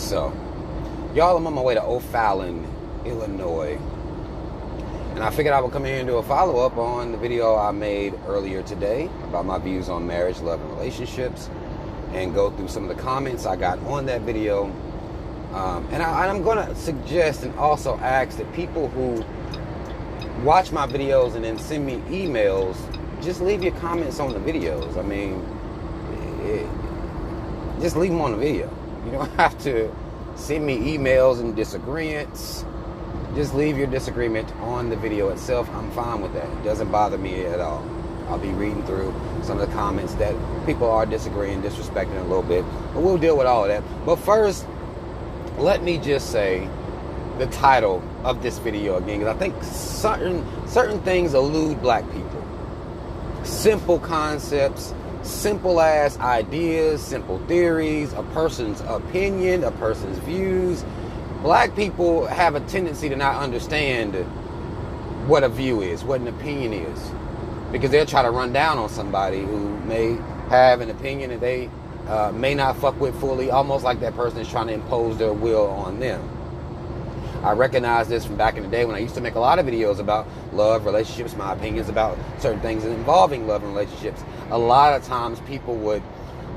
So, y'all, I'm on my way to O'Fallon, Illinois. And I figured I would come in here and do a follow-up on the video I made earlier today about my views on marriage, love, and relationships, and go through some of the comments I got on that video. And I'm going to suggest and also ask that people who watch my videos and then send me emails, just leave your comments on the videos. I mean, just leave them on the video. You don't have to send me emails and disagreements. Just leave your disagreement on the video itself. I'm fine with that. It doesn't bother me at all. I'll be reading through some of the comments that people are disagreeing, disrespecting a little bit. But we'll deal with all of that. But first, let me just say the title of this video again, because I think certain things elude black people. Simple concepts, simple ass ideas, simple theories, a person's opinion, a person's views. Black people have a tendency to not understand what a view is, what an opinion is, because they'll try to run down on somebody who may have an opinion that they may not fuck with fully, almost like that person is trying to impose their will on them. I recognize this from back in the day when I used to make a lot of videos about love, relationships, my opinions about certain things involving love and relationships. A lot of times people would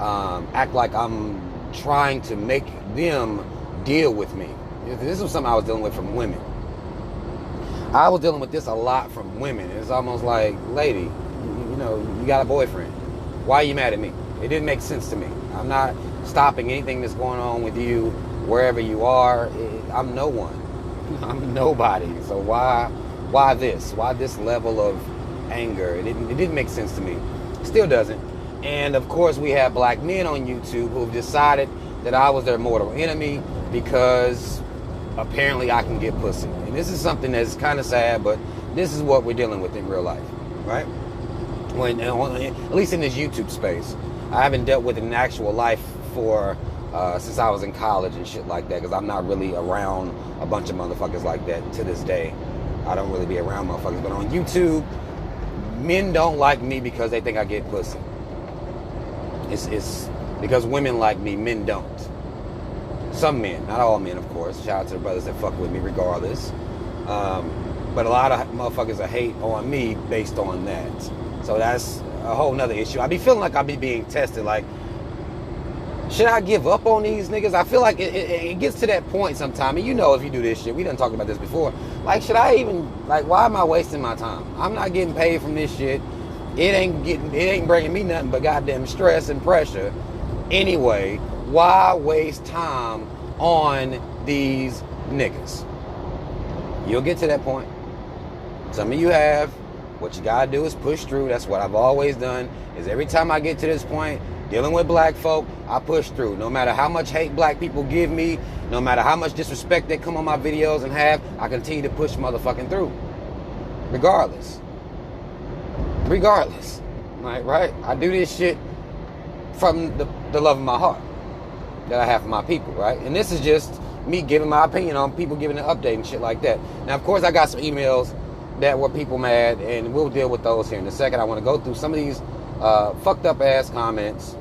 act like I'm trying to make them deal with me. This was something I was dealing with from women. I was dealing with this a lot from women. It's almost like, lady, you know, you got a boyfriend. Why are you mad at me? It didn't make sense to me. I'm not stopping anything that's going on with you wherever you are. I'm no one. I'm nobody. So why this? Why this level of anger? It didn't make sense to me. Still doesn't. And of course we have black men on YouTube who've decided that I was their mortal enemy because apparently I can get pussy. And this is something that's kind of sad, but this is what we're dealing with in real life, right? At least in this YouTube space. I haven't dealt with it in actual life for since I was in college and shit like that, because I'm not really around a bunch of motherfuckers like that to this day. I don't really be around motherfuckers. But on YouTube, men don't like me because they think I get pussy. It's because women like me, men don't. Some men, not all men, of course. Shout out to the brothers that fuck with me regardless. But a lot of motherfuckers are hate on me based on that. So that's a whole nother issue. I be feeling like I be being tested. Like, should I give up on these niggas? I feel like it gets to that point sometime. And you know, if you do this shit, we done talked about this before. Like, should I even, like, why am I wasting my time? I'm not getting paid from this shit. It ain't bringing me nothing but goddamn stress and pressure. Anyway, why waste time on these niggas? You'll get to that point. Some of you have. What you gotta do is push through. That's what I've always done, is every time I get to this point, dealing with black folk, I push through. No matter how much hate black people give me, no matter how much disrespect they come on my videos and have, I continue to push motherfucking through. Regardless. Right? I do this shit from the love of my heart that I have for my people, right? And this is just me giving my opinion on people giving an update and shit like that. Now, of course, I got some emails that were people mad, and we'll deal with those here in a second. I want to go through some of these fucked up ass comments,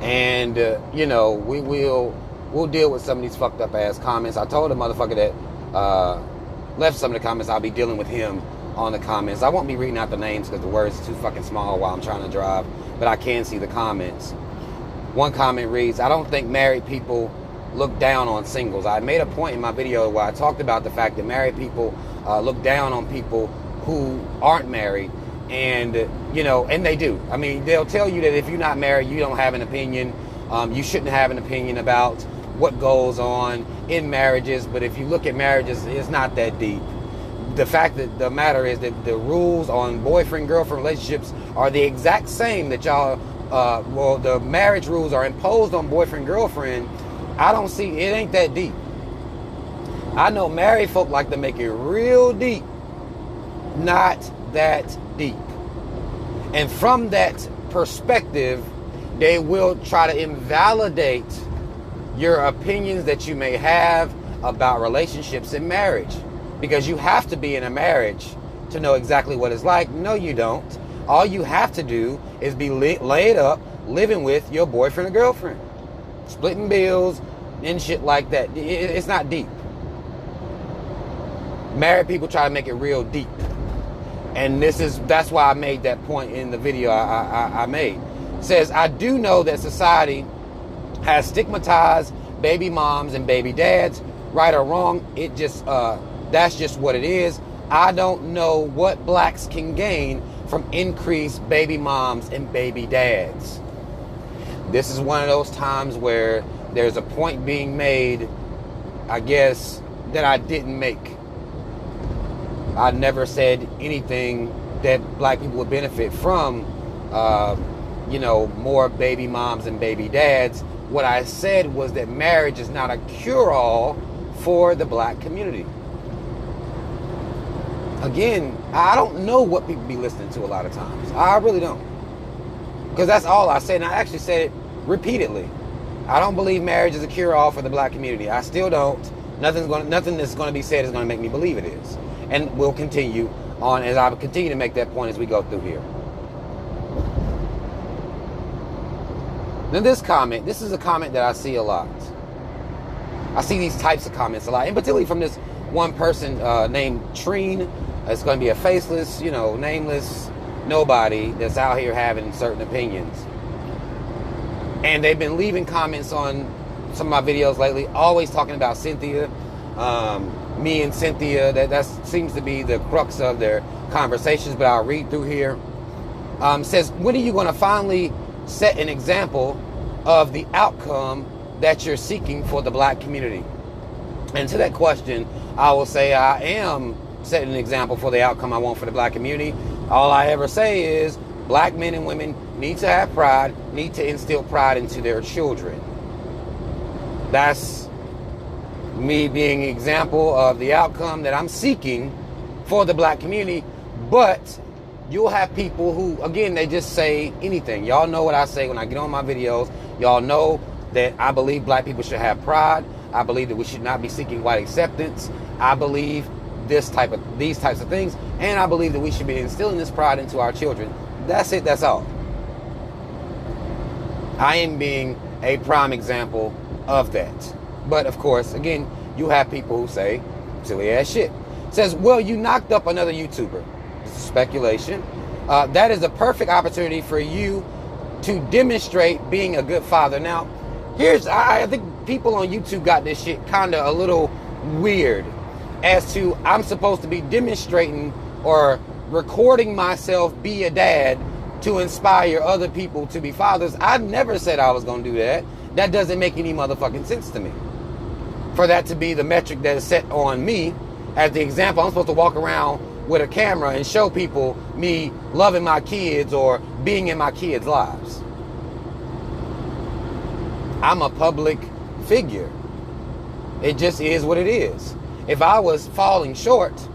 and you know, we'll deal with some of these fucked up ass comments. I told the motherfucker that left some of the comments, I'll be dealing with him on the comments. I won't be reading out the names because the words are too fucking small while I'm trying to drive, but I can see the comments. One comment reads, I don't think married people look down on singles. I made a point in my video where I talked about the fact that married people look down on people who aren't married, and you know, and they do. I mean, they'll tell you that if you're not married, you don't have an opinion. You shouldn't have an opinion about what goes on in marriages. But if you look at marriages, it's not that deep. The fact that the matter is that the rules on boyfriend-girlfriend relationships are the exact same that y'all, well, the marriage rules are imposed on boyfriend-girlfriend. I don't see, it ain't that deep. I know married folk like to make it real deep. Not that deep. And from that perspective, they will try to invalidate your opinions that you may have about relationships and marriage. Because you have to be in a marriage to know exactly what it's like. No, you don't. All you have to do is be laid up, living with your boyfriend or girlfriend. Splitting bills, and shit like that. It's not deep. Married people try to make it real deep. And that's why I made that point in the video I made. It says, I do know that society has stigmatized baby moms and baby dads, right or wrong. That's just what it is. I don't know what blacks can gain from increased baby moms and baby dads. This is one of those times where there's a point being made, I guess, that I didn't make. I never said anything that black people would benefit from, more baby moms and baby dads. What I said was that marriage is not a cure-all for the black community. Again, I don't know what people be listening to a lot of times. I really don't. Because that's all I said, and I actually said it repeatedly. I don't believe marriage is a cure-all for the black community. I still don't. Nothing that's going to be said is going to make me believe it is. And we'll continue on as I continue to make that point as we go through here. Now this is a comment that I see a lot. I see these types of comments a lot, and particularly from this one person named Treen. It's going to be a faceless, nameless nobody that's out here having certain opinions. And they've been leaving comments on some of my videos lately, always talking about Cynthia, me and Cynthia. That seems to be the crux of their conversations, but I'll read through here. Says, when are you going to finally set an example of the outcome that you're seeking for the black community? And to that question, I will say I am setting an example for the outcome I want for the black community. All I ever say is black men and women need to have pride, need to instill pride into their children. That's me being an example of the outcome that I'm seeking for the black community. But you'll have people who, again, they just say anything. Y'all know what I say when I get on my videos. Y'all know that I believe black people should have pride. I believe that we should not be seeking white acceptance. I believe these types of things, and I believe that we should be instilling this pride into our children. That's it. That's all. I am being a prime example of that. But of course, again, you have people who say silly ass shit. Says, well, you knocked up another YouTuber. This is speculation. That is a perfect opportunity for you to demonstrate being a good father. Now, I think people on YouTube got this shit kind of a little weird as to I'm supposed to be demonstrating or recording myself be a dad to inspire other people to be fathers. I never said I was going to do that. That doesn't make any motherfucking sense to me. For that to be the metric that is set on me as the example, I'm supposed to walk around with a camera and show people me loving my kids or being in my kids' lives. I'm a public figure. It just is what it is. If I was falling short,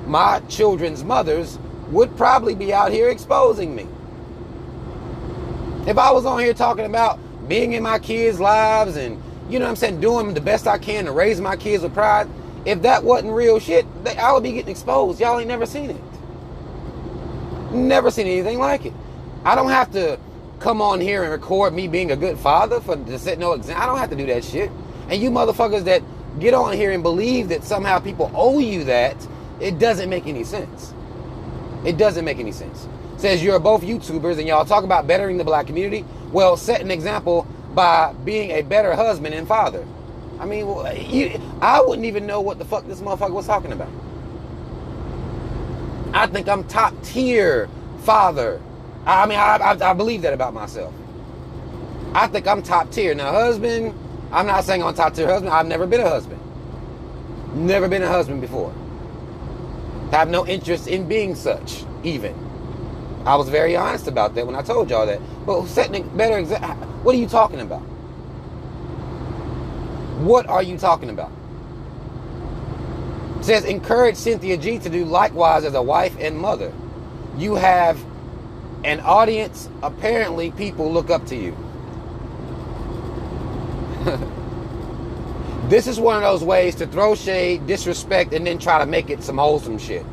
my children's mothers would probably be out here exposing me. If I was on here talking about being in my kids' lives and, doing the best I can to raise my kids with pride, if that wasn't real shit, I would be getting exposed. Y'all ain't never seen it. Never seen anything like it. I don't have to come on here and record me being a good father to set no example. I don't have to do that shit. And you motherfuckers that get on here and believe that somehow people owe you that, it doesn't make any sense. It doesn't make any sense. Says you're both YouTubers and y'all talk about bettering the black community. Well, set an example by being a better husband and father. I mean, I wouldn't even know what the fuck this motherfucker was talking about. I think I'm top tier father. I mean, I believe that about myself. I think I'm top tier. Now, husband, I'm not saying I'm top tier husband. I've never been a husband. Never been a husband before. Have no interest in being such, even. I was very honest about that when I told y'all that. But setting a better example, what are you talking about? What are you talking about? It says, encourage Cynthia G to do likewise as a wife and mother. You have an audience. Apparently, people look up to you. This is one of those ways to throw shade, disrespect, and then try to make it some wholesome shit.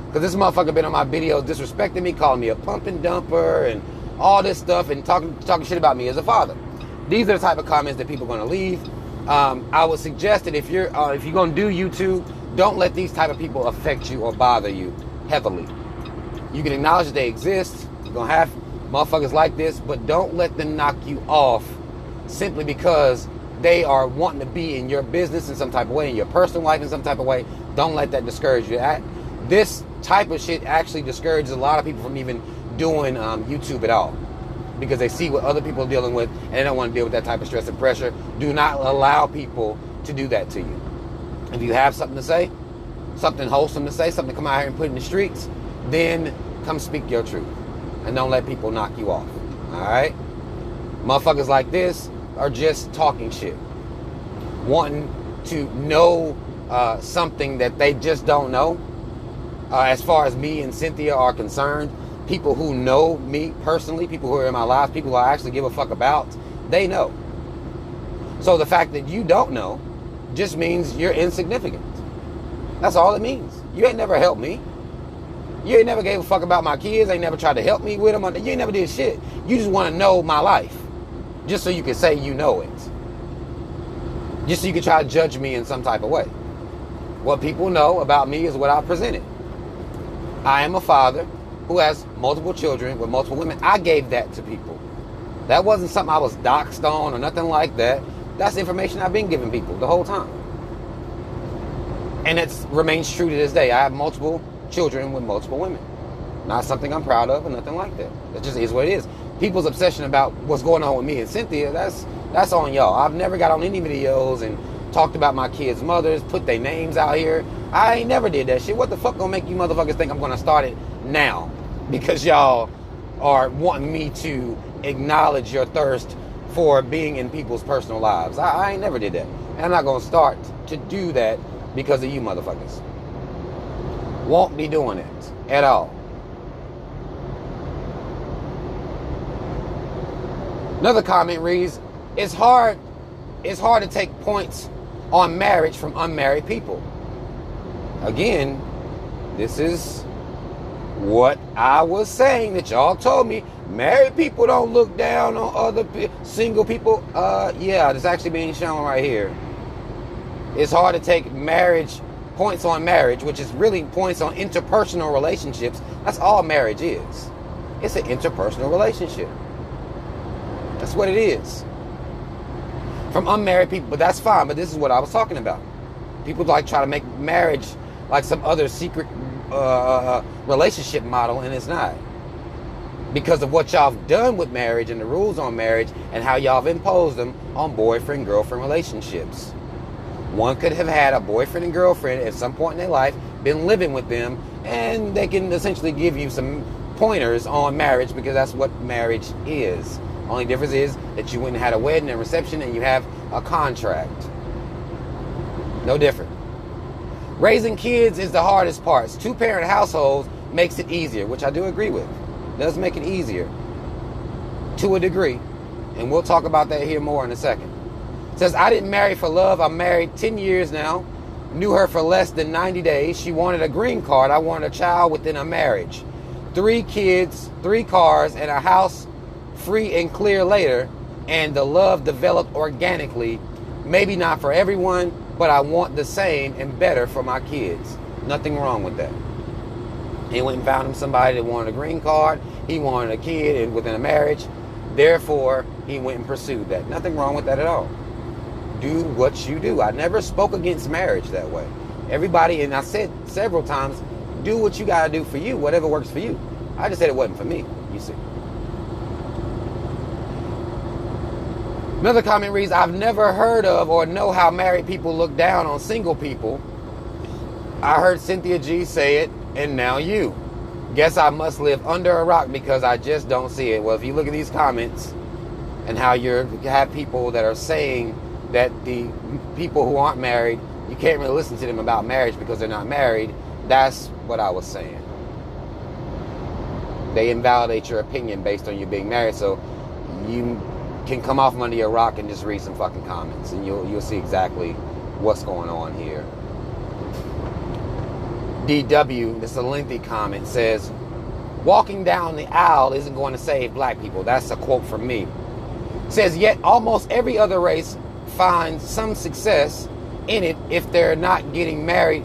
Because this motherfucker been on my videos disrespecting me, calling me a pump and dumper, and all this stuff, and talking shit about me as a father. These are the type of comments that people are going to leave. I would suggest that if you're going to do YouTube, don't let these type of people affect you or bother you heavily. You can acknowledge that they exist. You're going to have motherfuckers like this, but don't let them knock you off simply because they are wanting to be in your business in some type of way, in your personal life in some type of way. Don't let that discourage you. This type of shit actually discourages a lot of people from even doing YouTube at all, because they see what other people are dealing with and they don't want to deal with that type of stress and pressure. Do not allow people to do that to you. If you have something to say, something wholesome to say, something to come out here and put in the streets, then come speak your truth. And don't let people knock you off. Alright? Motherfuckers like this are just talking shit. Wanting to know something that they just don't know. As far as me and Cynthia are concerned, people who know me personally, people who are in my life, people who I actually give a fuck about, they know. So the fact that you don't know just means you're insignificant. That's all it means. You ain't never helped me. You ain't never gave a fuck about my kids. Ain't never tried to help me with them. You ain't never did shit. You just want to know my life, just so you can say you know it. Just so you can try to judge me in some type of way. What people know about me is what I presented. I am a father who has multiple children with multiple women. I gave that to people. That wasn't something I was doxed on or nothing like that. That's information I've been giving people the whole time. And it remains true to this day. I have multiple children with multiple women. Not something I'm proud of or nothing like that. It just is what it is. People's obsession about what's going on with me and Cynthia, that's on y'all. I've never got on any videos and talked about my kids' mothers, put their names out here. I ain't never did that shit. What the fuck gonna make you motherfuckers think I'm gonna start it now? Because y'all are wanting me to acknowledge your thirst for being in people's personal lives. I ain't never did that. And I'm not gonna start to do that because of you motherfuckers. Won't be doing it at all. Another comment reads, it's hard to take points on marriage from unmarried people. Again, this is what I was saying that y'all told me. Married people don't look down on other single people. Yeah, it's actually being shown right here. It's hard to take points on marriage, which is really points on interpersonal relationships. That's all marriage is. It's an interpersonal relationship. That's what it is. From unmarried people, but that's fine. But this is what I was talking about. People like try to make marriage like some other secret relationship model, and it's not. Because of what y'all have done with marriage and the rules on marriage and how y'all have imposed them on boyfriend-girlfriend relationships. One could have had a boyfriend and girlfriend at some point in their life, been living with them, and they can essentially give you some pointers on marriage, because that's what marriage is. Only difference is that you went and had a wedding and reception and you have a contract. No different. Raising kids is the hardest part. Two-parent households makes it easier, which I do agree with. It does make it easier to a degree. And we'll talk about that here more in a second. It says, I didn't marry for love. I'm married 10 years now. Knew her for less than 90 days. She wanted a green card. I wanted a child within a marriage. 3 kids, 3 cars, and a house free and clear later. And the love developed organically. Maybe not for everyone, but I want the same and better for my kids. Nothing wrong with that. He went and found him somebody that wanted a green card. He wanted a kid and within a marriage. Therefore, he went and pursued that. Nothing wrong with that at all. Do what you do. I never spoke against marriage that way. Everybody, and I said several times, do what you got to do for you, whatever works for you. I just said it wasn't for me, you see. Another comment reads, I've never heard of or know how married people look down on single people. I heard Cynthia G say it, and now you. Guess I must live under a rock because I just don't see it. Well, if you look at these comments and how you have people that are saying that the people who aren't married, you can't really listen to them about marriage because they're not married, that's what I was saying. They invalidate your opinion based on you being married, so you can come off from under your rock and just read some fucking comments, and you'll see exactly what's going on here. DW, this is a lengthy comment, says, walking down the aisle isn't going to save black people. That's a quote from me. Says, yet almost every other race find some success in it if they're not getting married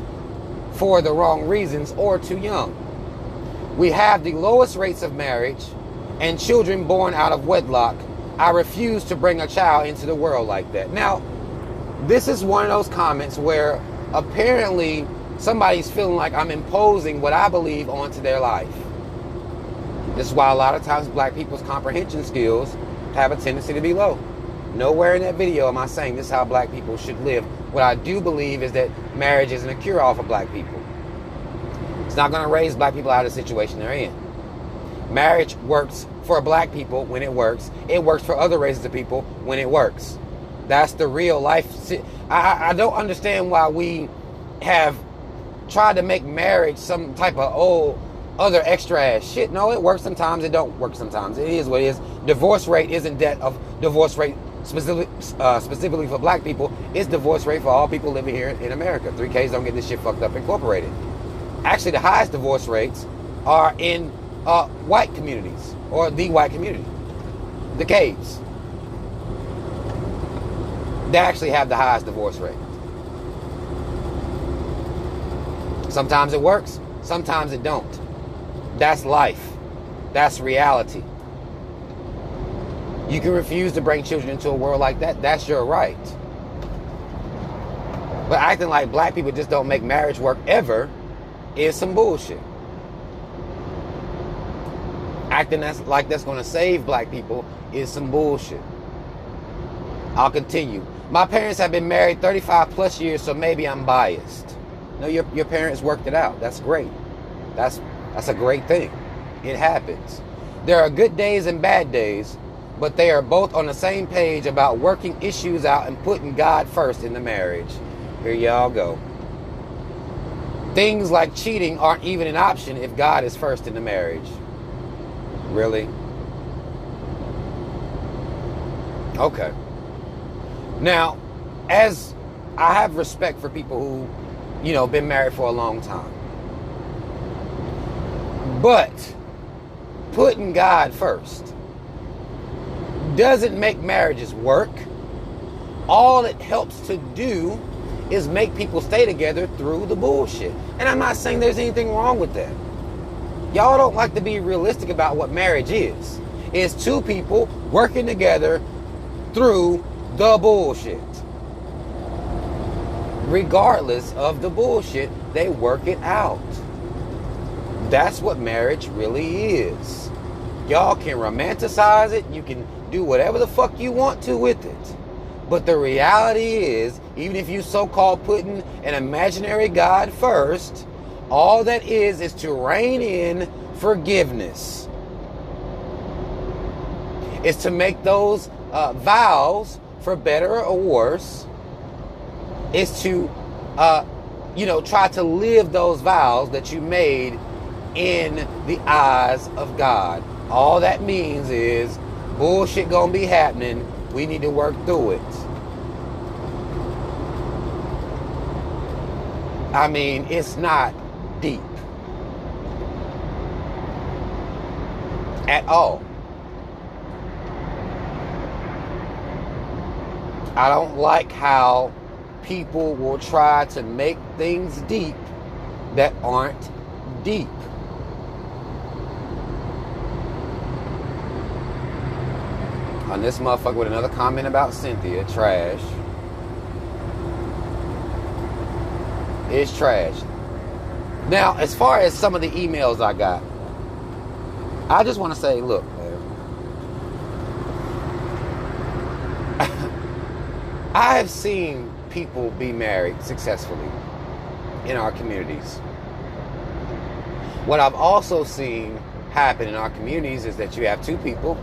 for the wrong reasons or too young. We have the lowest rates of marriage and children born out of wedlock. I refuse to bring a child into the world like that. Now, this is one of those comments where apparently somebody's feeling like I'm imposing what I believe onto their life. This is why a lot of times black people's comprehension skills have a tendency to be low. Nowhere in that video am I saying this is how black people should live. What I do believe is that marriage isn't a cure-all for black people. It's not going to raise black people out of the situation they're in. Marriage works for black people when it works. It works for other races of people when it works. That's the real life. I don't understand why we have tried to make marriage some type of other extra ass shit. No, it works sometimes. It don't work sometimes. It is what it is. Divorce rate isn't that of divorce rate specifically for black people. It's divorce rate for all people living here in America. 3Ks don't get this shit fucked up incorporated. Actually, the highest divorce rates are in white communities, or the white community, the Ks. They actually have the highest divorce rate. Sometimes it works, sometimes it don't. That's life. That's reality. You can refuse to bring children into a world like that. That's your right. But acting like black people just don't make marriage work ever is some bullshit. Acting like that's going to save black people is some bullshit. I'll continue. My parents have been married 35 plus years, so maybe I'm biased. No, your parents worked it out. That's great. That's a great thing. It happens. There are good days and bad days, but they are both on the same page about working issues out and putting God first in the marriage. Here y'all go. Things like cheating aren't even an option if God is first in the marriage. Really? Okay. Now, as I have respect for people who, been married for a long time. But putting God first doesn't make marriages work. All it helps to do is make people stay together through the bullshit. And I'm not saying there's anything wrong with that. Y'all don't like to be realistic about what marriage is. It's two people working together through the bullshit. Regardless of the bullshit, they work it out. That's what marriage really is. Y'all can romanticize it. You can do whatever the fuck you want to with it. But the reality is, even if you so-called putting an imaginary God first, all that is to rein in forgiveness. It's to make those vows, for better or worse, is to, try to live those vows that you made in the eyes of God. All that means is bullshit gonna be happening. We need to work through it. I mean, it's not deep at all. I don't like how people will try to make things deep that aren't deep. On this motherfucker with another comment about Cynthia, trash. It's trash. Now, as far as some of the emails I got, I just want to say, look, man, I have seen people be married successfully in our communities. What I've also seen happen in our communities is that you have two people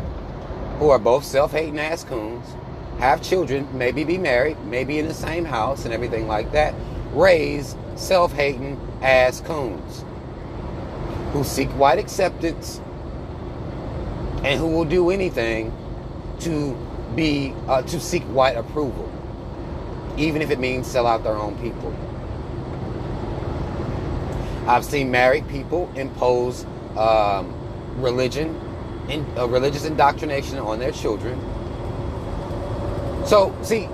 who are both self-hating ass coons, have children, maybe be married, maybe in the same house and everything like that, raise self-hating ass coons who seek white acceptance and who will do anything to seek white approval, even if it means sell out their own people. I've seen married people impose religious indoctrination on their children. So, see,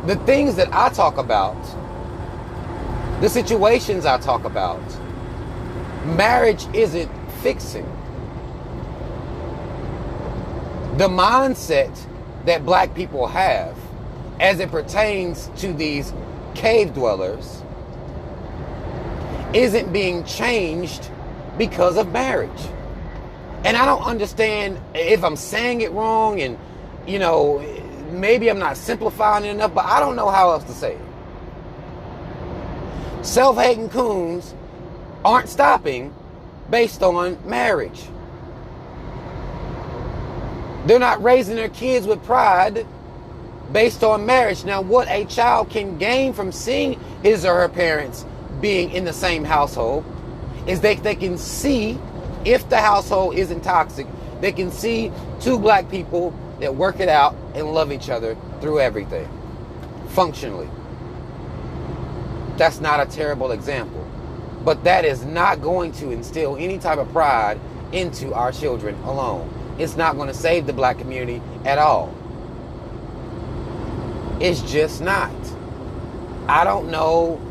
The things that I talk about, the situations I talk about, marriage isn't fixing. The mindset that black people have as it pertains to these cave dwellers isn't being changed because of marriage. And I don't understand if I'm saying it wrong, and maybe I'm not simplifying it enough, but I don't know how else to say it. Self-hating coons aren't stopping based on marriage. They're not raising their kids with pride based on marriage. Now, what a child can gain from seeing his or her parents being in the same household is they can see, if the household isn't toxic, they can see two black people that work it out and love each other through everything, functionally. That's not a terrible example, but that is not going to instill any type of pride into our children alone. It's not going to save the black community at all. It's just not. I don't know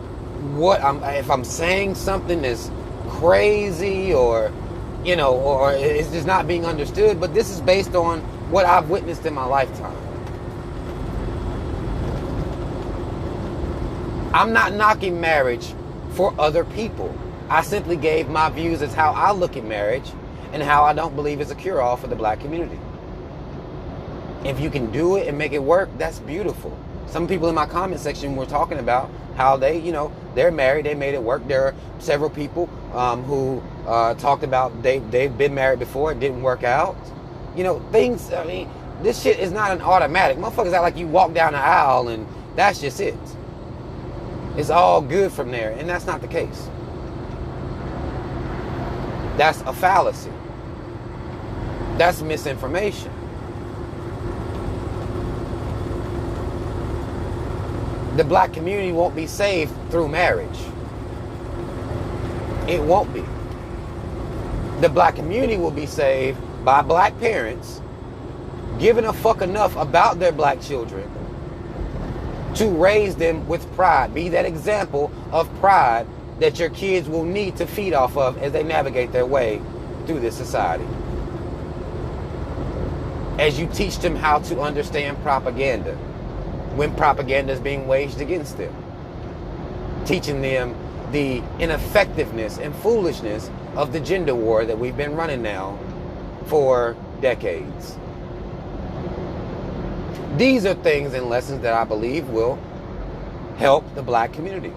if I'm saying something that's crazy or it's just not being understood, but this is based on what I've witnessed in my lifetime. I'm not knocking marriage for other people. I simply gave my views as how I look at marriage and how I don't believe it's a cure-all for the black community. If you can do it and make it work, that's beautiful. Some people in my comment section were talking about how they're married, they made it work. There are several people who talked about they've been married before, it didn't work out. This shit is not an automatic. Motherfuckers act like you walk down the aisle and that's just it. It's all good from there, and that's not the case. That's a fallacy. That's misinformation. The black community won't be saved through marriage. It won't be. The black community will be saved by black parents giving a fuck enough about their black children to raise them with pride. Be that example of pride that your kids will need to feed off of as they navigate their way through this society. As you teach them how to understand propaganda when propaganda is being waged against them. Teaching them the ineffectiveness and foolishness of the gender war that we've been running now for decades. These are things and lessons that I believe will help the black community.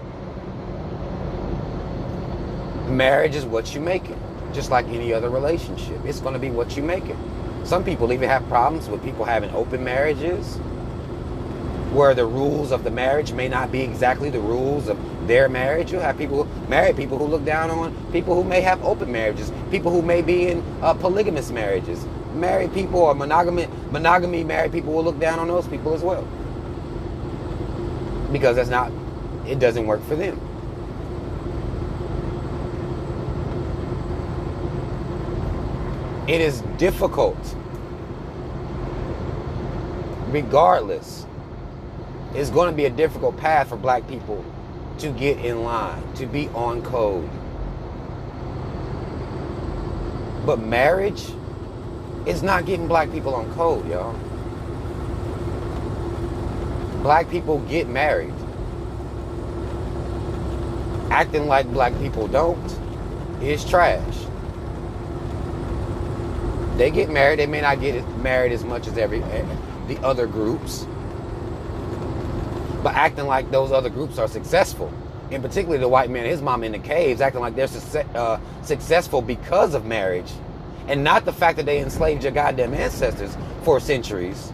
Marriage is what you make it, just like any other relationship. It's going to be what you make it. Some people even have problems with people having open marriages, where the rules of the marriage may not be exactly the rules of their marriage. You'll have married people who look down on people who may have open marriages, people who may be in polygamous marriages. Married people or monogamy married people will look down on those people as well, because it doesn't work for them. It is difficult, regardless. It's going to be a difficult path for black people to get in line, to be on code. But marriage is not getting black people on code, y'all. Black people get married. Acting like black people don't is trash. They get married. They may not get married as much as the other groups, but acting like those other groups are successful, and particularly the white man and his mom in the caves, acting like they're successful because of marriage, and not the fact that they enslaved your goddamn ancestors for centuries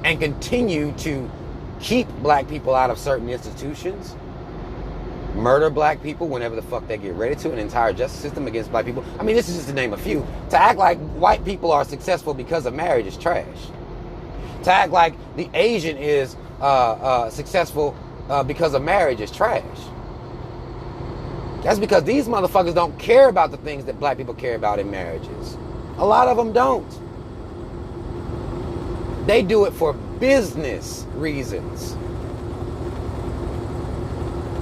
and continue to keep black people out of certain institutions, murder black people whenever the fuck they get ready to, an entire justice system against black people. I mean, this is just to name a few. To act like white people are successful because of marriage is trash. To act like the Asian is successful because of marriage is trash. That's because these motherfuckers don't care about the things that black people care about in marriages. A lot of them don't. They do it for business reasons.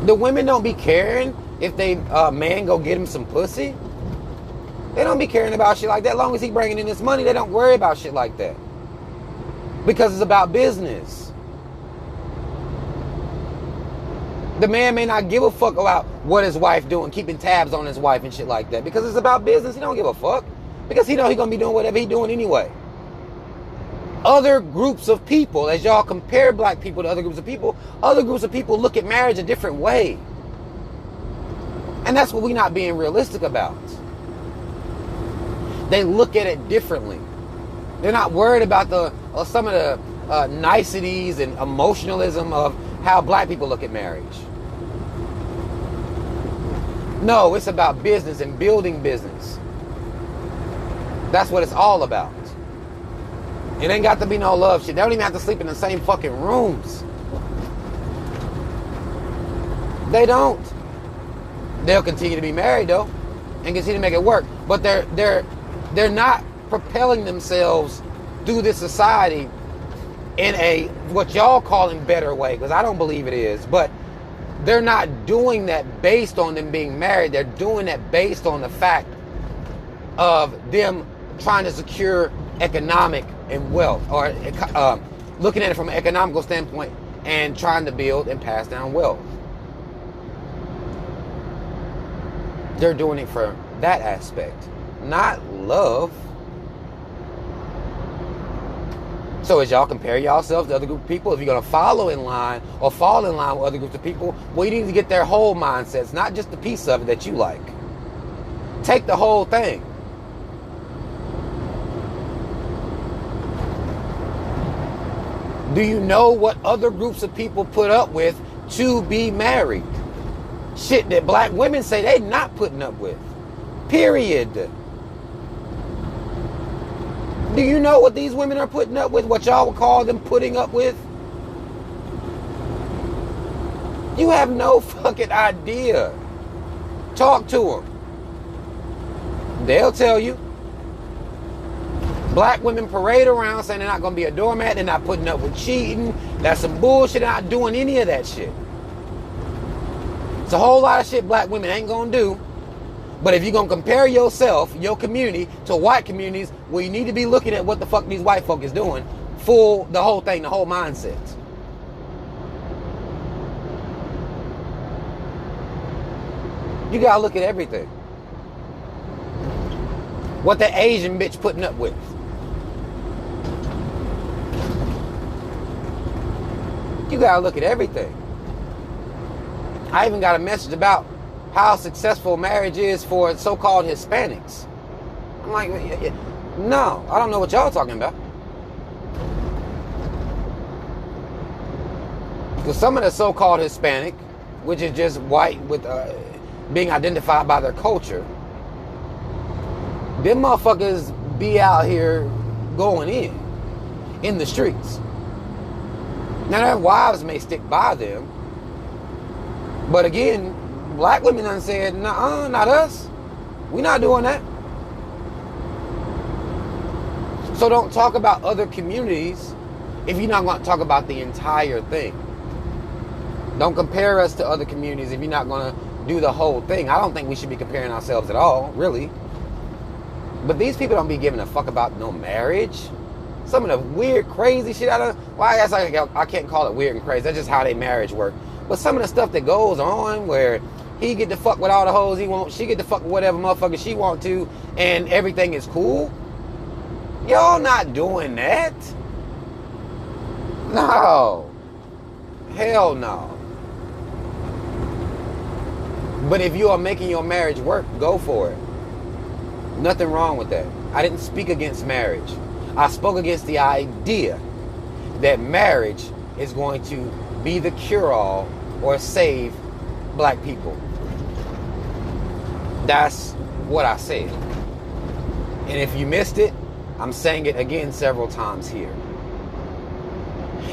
The women don't be caring if they man go get him some pussy. They don't be caring about shit like that. As long as he bringing in this money, they don't worry about shit like that. Because it's about business. The man may not give a fuck about what his wife doing, keeping tabs on his wife and shit like that. Because it's about business. He don't give a fuck. Because he know he gonna be doing whatever he doing anyway. Other groups of people, as y'all compare black people to other groups of people look at marriage a different way. And that's what we not being realistic about. They look at it differently. They're not worried about some of the niceties and emotionalism of how black people look at marriage. No, it's about business and building business. That's what it's all about. It ain't got to be no love shit. They don't even have to sleep in the same fucking rooms. They don't. They'll continue to be married though, and continue to make it work. But they're not propelling themselves through this society in a what y'all calling better way, because I don't believe it is. But they're not doing that based on them being married. They're doing that based on the fact of them trying to secure economic and wealth, or looking at it from an economical standpoint and trying to build and pass down wealth. They're doing it for that aspect, not love. So as y'all compare yourselves to other group of people, if you're going to follow in line or fall in line with other groups of people, well, you need to get their whole mindsets, not just the piece of it that you like. Take the whole thing. Do you know what other groups of people put up with to be married? Shit that black women say they not putting up with. Period. Do you know what these women are putting up with? What y'all would call them putting up with? You have no fucking idea. Talk to them. They'll tell you. Black women parade around saying they're not going to be a doormat. They're not putting up with cheating. That's some bullshit. They're not doing any of that shit. It's a whole lot of shit black women ain't going to do. But if you're going to compare yourself, your community, to white communities, well, you need to be looking at what the fuck these white folk is doing. The whole thing, the whole mindset. You got to look at everything. What the Asian bitch putting up with. You got to look at everything. I even got a message about how successful marriage is for so-called Hispanics. I'm like, no, I don't know what y'all talking about. Because some of the so-called Hispanic, which is just white with being identified by their culture, them motherfuckers be out here going in the streets. Now their wives may stick by them, but again, black women done said, nah, not us. We not doing that. So don't talk about other communities if you're not going to talk about the entire thing. Don't compare us to other communities if you're not going to do the whole thing. I don't think we should be comparing ourselves at all, really. But these people don't be giving a fuck about no marriage. Some of the weird, crazy shit I don't... Well, I guess I can't call it weird and crazy. That's just how they marriage work. But some of the stuff that goes on where he get to fuck with all the hoes he wants, she get to fuck with whatever motherfucker she want to, and everything is cool. Y'all not doing that. No. Hell no. But if you are making your marriage work, go for it. Nothing wrong with that. I didn't speak against marriage. I spoke against the idea that marriage is going to be the cure-all or save black people. That's what I said. And if you missed it, I'm saying it again several times here.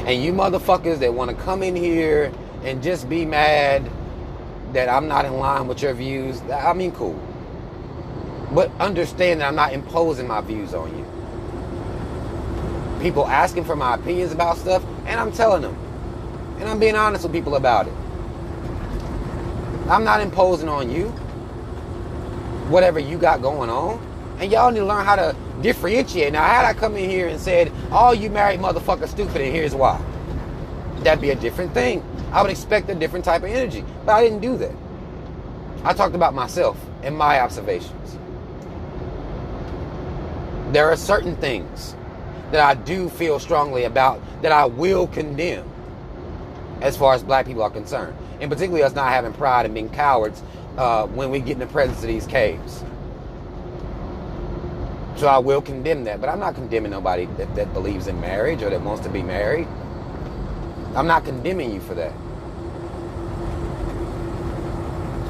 And you motherfuckers that want to come in here and just be mad that I'm not in line with your views, I mean, cool. But understand that I'm not imposing my views on you. people asking for my opinions about stuff, and I'm telling them. And I'm being honest with people about it. I'm not imposing on you whatever you got going on. And y'all need to learn how to differentiate. Now, had I come in here and said, all you married motherfuckers stupid, and here's why, that'd be a different thing. I would expect a different type of energy. But I didn't do that. I talked about myself and my observations. There are certain things that I do feel strongly about that I will condemn as far as black people are concerned. And particularly us not having pride and being cowards when we get in the presence of these caves. So I will condemn that. But I'm not condemning nobody that believes in marriage or that wants to be married. I'm not condemning you for that.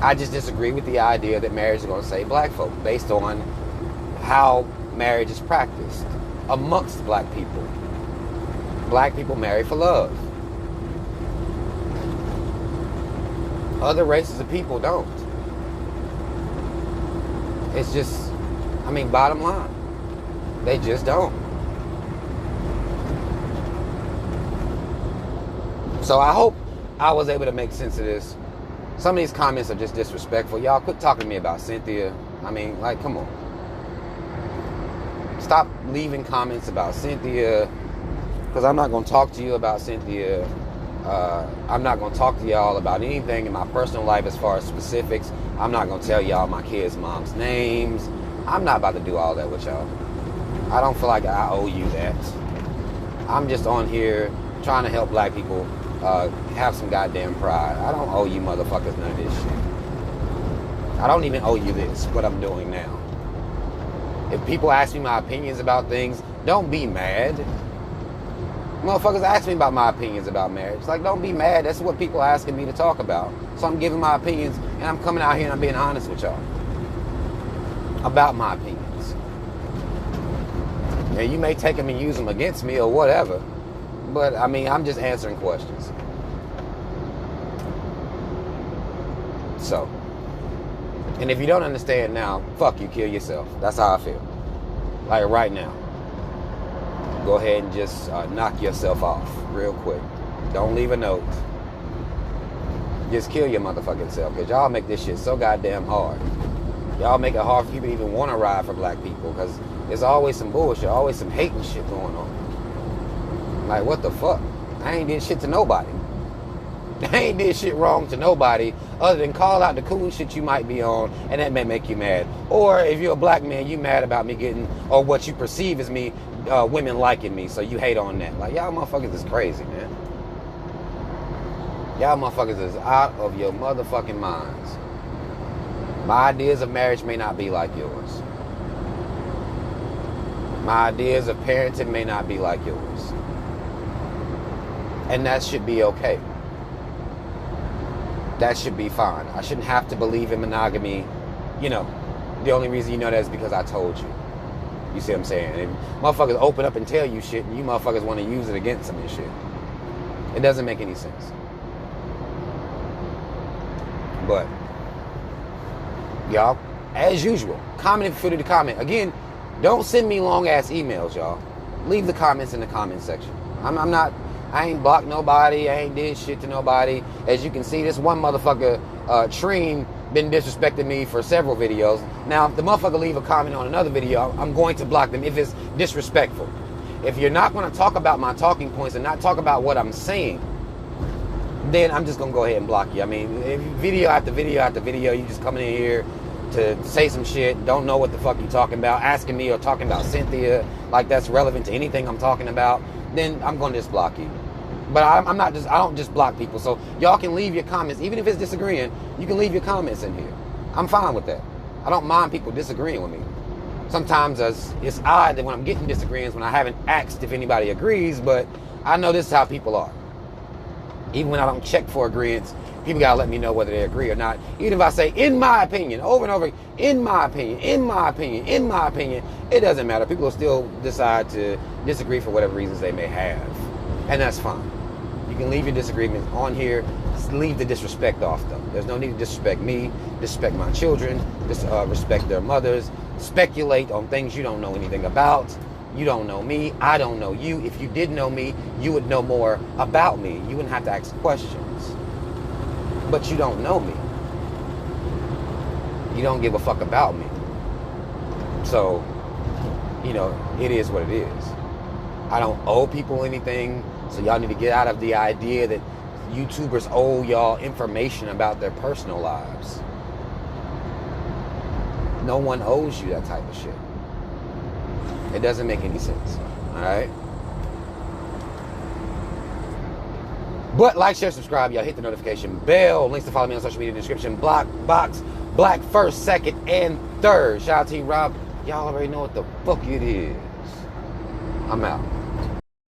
I just disagree with the idea that marriage is going to save black folk based on how marriage is practiced amongst black people. Black people marry for love. Other races of people don't. It's just, I mean, bottom line. They just don't. So I hope I was able to make sense of this. Some of these comments are just disrespectful. Y'all quit talking to me about Cynthia. I mean, like, come on. Stop leaving comments about Cynthia, because I'm not going to talk to you about Cynthia. I'm not going to talk to y'all about anything in my personal life as far as specifics. I'm not going to tell y'all my kids' moms' names. I'm not about to do all that with y'all. I don't feel like I owe you that. I'm just on here trying to help black people have some goddamn pride. I don't owe you motherfuckers none of this shit. I don't even owe you this, what I'm doing now. If people ask me my opinions about things, don't be mad. Motherfuckers ask me about my opinions about marriage. Like, don't be mad. That's what people are asking me to talk about. So I'm giving my opinions, and I'm coming out here and I'm being honest with y'all about my opinions. And you may take them and use them against me or whatever, but I mean, I'm just answering questions. So, and if you don't understand now, fuck you, kill yourself. That's how I feel. Like right now. Go ahead and just knock yourself off real quick. Don't leave a note. Just kill your motherfucking self, because y'all make this shit so goddamn hard. Y'all make it hard for people to even want to ride for black people, because there's always some bullshit, always some hating shit going on. Like, what the fuck? I ain't did shit to nobody. I ain't did shit wrong to nobody other than call out the cool shit you might be on, and that may make you mad. Or if you're a black man, you mad about me getting, or what you perceive as me, women liking me, so you hate on that. Like, y'all motherfuckers is crazy, man. Y'all motherfuckers is out of your motherfucking minds. My ideas of marriage may not be like yours. My ideas of parenting may not be like yours. And that should be okay. That should be fine. I shouldn't have to believe in monogamy. You know, the only reason you know that is because I told you. You see what I'm saying? If motherfuckers open up and tell you shit, and you motherfuckers want to use it against them and shit. It doesn't make any sense. But, y'all, as usual, comment if you feel free to comment. Again, don't send me long-ass emails, y'all. Leave the comments in the comment section. I ain't blocked nobody. I ain't did shit to nobody. As you can see, this one motherfucker, Treen, been disrespecting me for several videos. Now, if the motherfucker leave a comment on another video, I'm going to block them if it's disrespectful. If you're not going to talk about my talking points and not talk about what I'm saying, then I'm just going to go ahead and block you. I mean, if video after video after video, you just coming in here to say some shit, don't know what the fuck you talking about, asking me or talking about Cynthia like that's relevant to anything I'm talking about, then I'm going to just block you. But I don't just block people. So y'all can leave your comments, even if it's disagreeing, you can leave your comments in here. I'm fine with that. I don't mind people disagreeing with me. Sometimes it's odd that when I'm getting disagreements, when I haven't asked if anybody agrees, but I know this is how people are. Even when I don't check for agreements, people gotta let me know whether they agree or not. Even if I say, in my opinion, over and over, in my opinion, in my opinion, in my opinion, it doesn't matter. People will still decide to disagree for whatever reasons they may have. And that's fine. You can leave your disagreements on here. Just leave the disrespect off them. There's no need to disrespect me, disrespect my children, respect their mothers, speculate on things you don't know anything about. You don't know me. I don't know you. If you did know me, you would know more about me. You wouldn't have to ask questions. But you don't know me. You don't give a fuck about me. So, you know, it is what it is. I don't owe people anything. So y'all need to get out of the idea that YouTubers owe y'all information about their personal lives. No one owes you that type of shit. It doesn't make any sense. Alright? But like, share, subscribe, y'all. Hit the notification bell. Links to follow me on social media in the description. Block, box, black first, second, and third. Shout out to Team Rob. Y'all already know what the fuck it is. I'm out.